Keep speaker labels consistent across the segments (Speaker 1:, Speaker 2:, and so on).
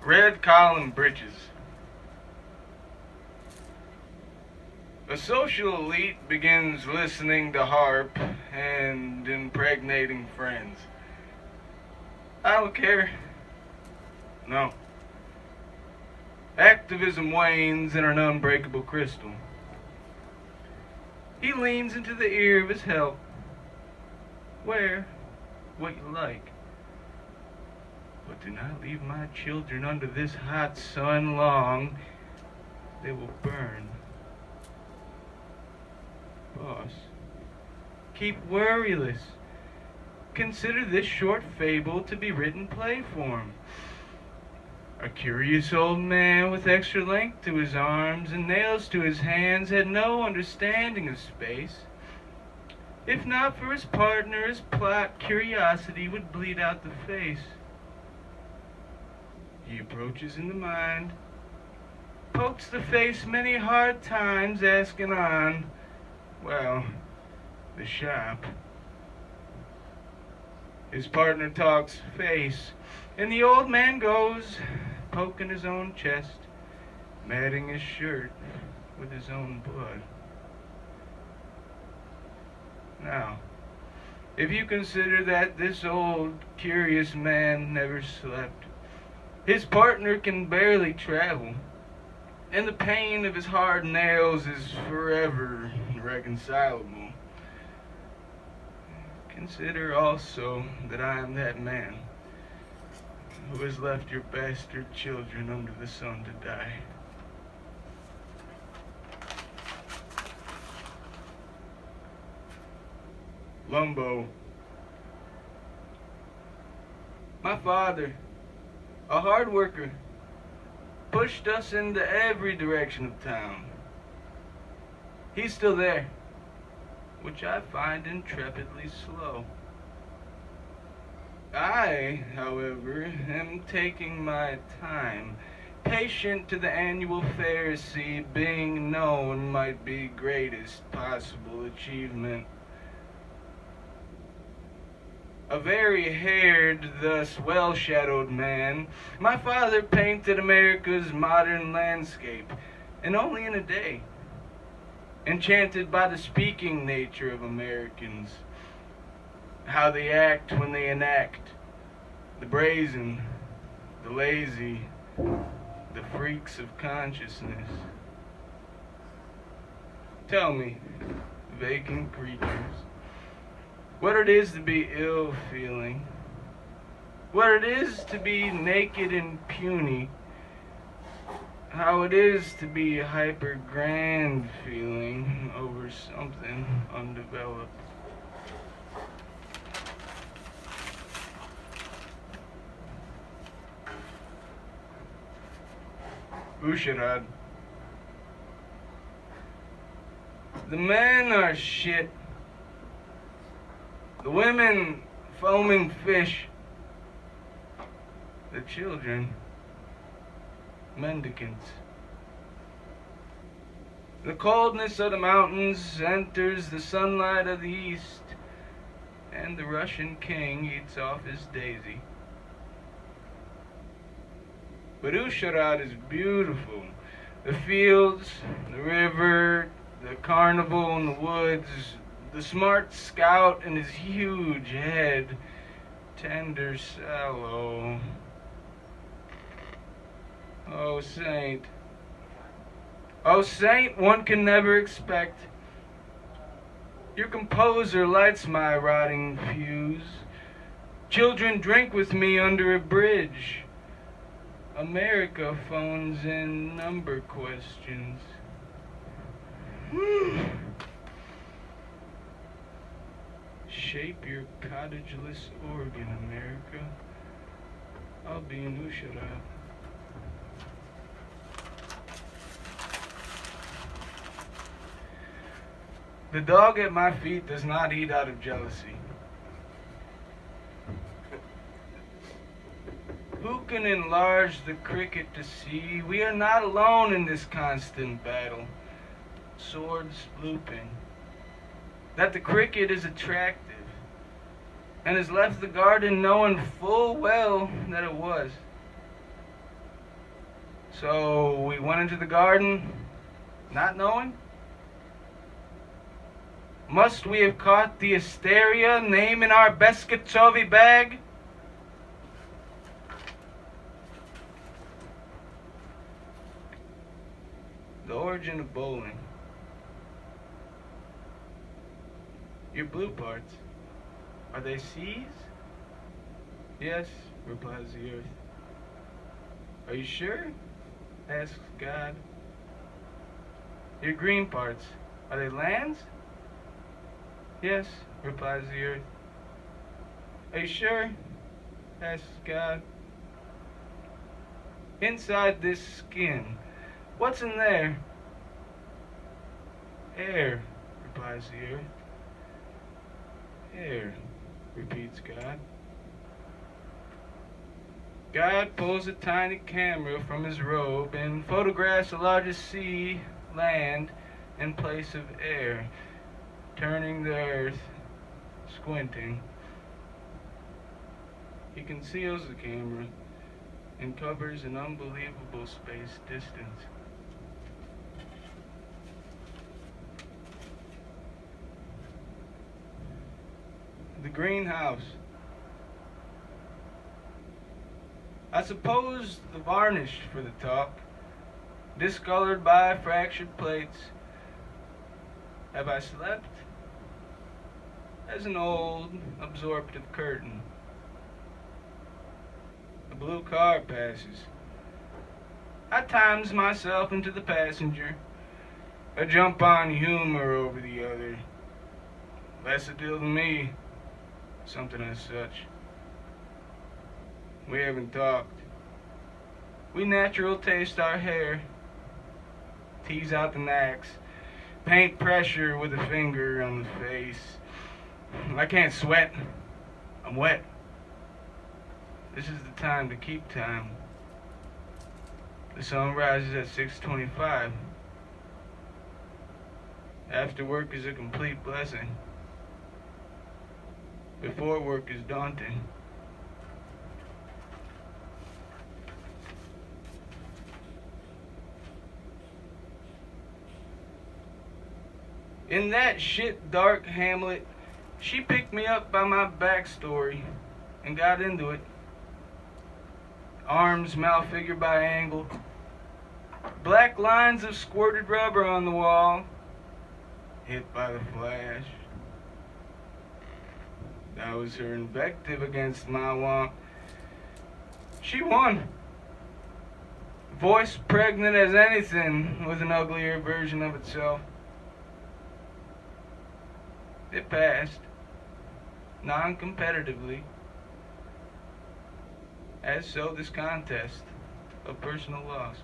Speaker 1: Red column breeches. A social elite begins listening to harp and impregnating friends. I don't care. No. Activism wanes in an unbreakable crystal. He leans into the ear of his help. Wear what you like. But do not leave my children under this hot sun long. They will burn. Boss, keep worryless. Consider this short fable to be written play form. A curious old man with extra length to his arms and nails to his hands had no understanding of space. If not for his partner, his plot curiosity would bleed out the face. He approaches in the mind, pokes the face many hard times, asking on, well, the shop. His partner talks face, and the old man goes, poking his own chest, matting his shirt with his own blood. Now, if you consider that this old, curious man never slept, his partner can barely travel, and the pain of his hard nails is forever irreconcilable. Consider also that I am that man who has left your bastard children under the sun to die. Lumbo. My father, a hard worker, pushed us into every direction of town. He's still there, which I find intrepidly slow. I, however, am taking my time, patient to the annual Pharisee being known might be greatest possible achievement. A very haired, thus well-shadowed man, my father painted America's modern landscape, and only in a day. Enchanted by the speaking nature of Americans, how they act when they enact, the brazen, the lazy, the freaks of consciousness. Tell me, vacant creatures, what it is to be ill-feeling, what it is to be naked and puny, how it is to be hyper-grand feeling over something undeveloped. Usharad. The men are shit. The women, foaming fish. The children, mendicants. The coldness of the mountains enters the sunlight of the east, and the Russian king eats off his daisy. But Usharad is beautiful. The fields, the river, the carnival in the woods, the smart scout and his huge head, tender sallow. Oh, saint. Oh, saint, one can never expect. Your composer lights my rotting fuse. Children drink with me under a bridge. America phones in number questions. Shape your cottageless organ, America. I'll be in Usharad. The dog at my feet does not eat out of jealousy. Who can enlarge the cricket to see? We are not alone in this constant battle. Swords looping. That the cricket is attractive, and has left the garden knowing full well that it was. So we went into the garden, not knowing. Must we have caught the hysteria name in our Beskatovi bag? The origin of bowling. Your blue parts, are they seas? Yes, replies the earth. Are you sure? Asks God. Your green parts, are they lands? Yes, replies the earth. Are you sure? Asks God. Inside this skin, what's in there? Air, replies the earth. Air, repeats God. God pulls a tiny camera from his robe and photographs the largest sea, land, in place of air, turning the earth, squinting. He conceals the camera and covers an unbelievable space distance. The greenhouse. I suppose the varnish for the top, discolored by fractured plates. Have I slept? As an old, absorptive curtain. A blue car passes. I times myself into the passenger. I jump on humor over the other. Less a deal than me. Something as such. We haven't talked. We natural taste our hair. Tease out the knacks. Paint pressure with a finger on the face. I can't sweat. I'm wet. This is the time to keep time. The sun rises at 6:25. After work is a complete blessing. Before work is daunting. In that shit dark hamlet, she picked me up by my backstory and got into it. Arms malfigured by angle. Black lines of squirted rubber on the wall. Hit by the flash. That was her invective against my want. She won. Voice pregnant as anything with an uglier version of itself. It passed, non-competitively, as so this contest of personal loss.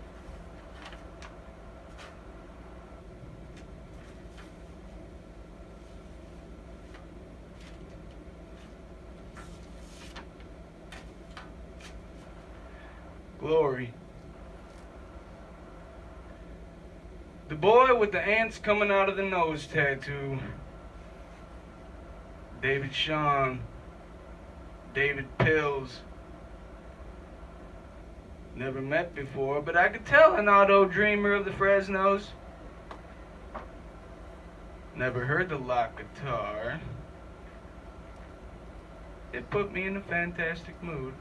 Speaker 1: Glory. The boy with the ants coming out of the nose tattoo. David Sean, David Pills. Never met before, but I could tell an auto dreamer of the Fresnos. Never heard the lock guitar. It put me in a fantastic mood.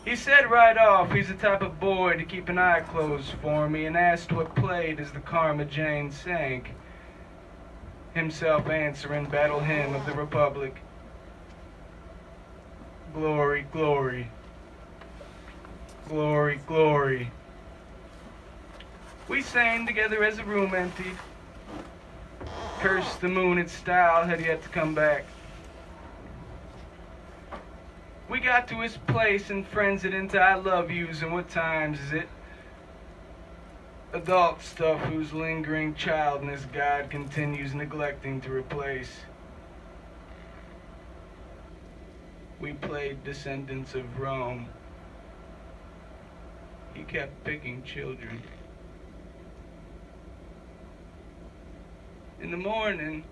Speaker 1: He said right off he's the type of boy to keep an eye closed for me and asked what played as the Karma Jane sank. Himself answering Battle Hymn of the Republic. Glory, glory. Glory, glory. We sang together as the room emptied. Cursed the moon, its style had yet to come back. We got to his place and frenzied into I love yous, and what times is it? Adult stuff whose lingering childness God continues neglecting to replace. We played Descendants of Rome. He kept picking children. In the morning,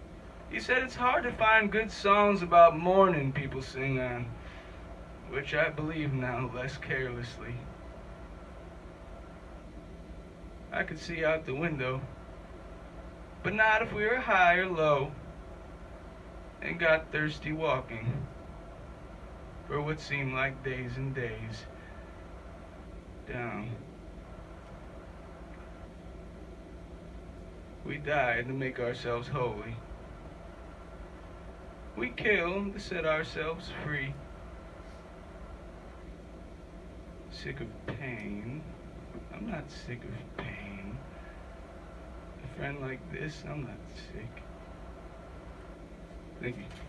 Speaker 1: he said it's hard to find good songs about mourning people sing on. which I believe now less carelessly. I could see out the window, but not if we were high or low, and got thirsty walking for what seemed like days and days down. We died to make ourselves holy. We killed to set ourselves free. Sick of pain. I'm not sick of pain. A friend like this, I'm not sick. Thank you.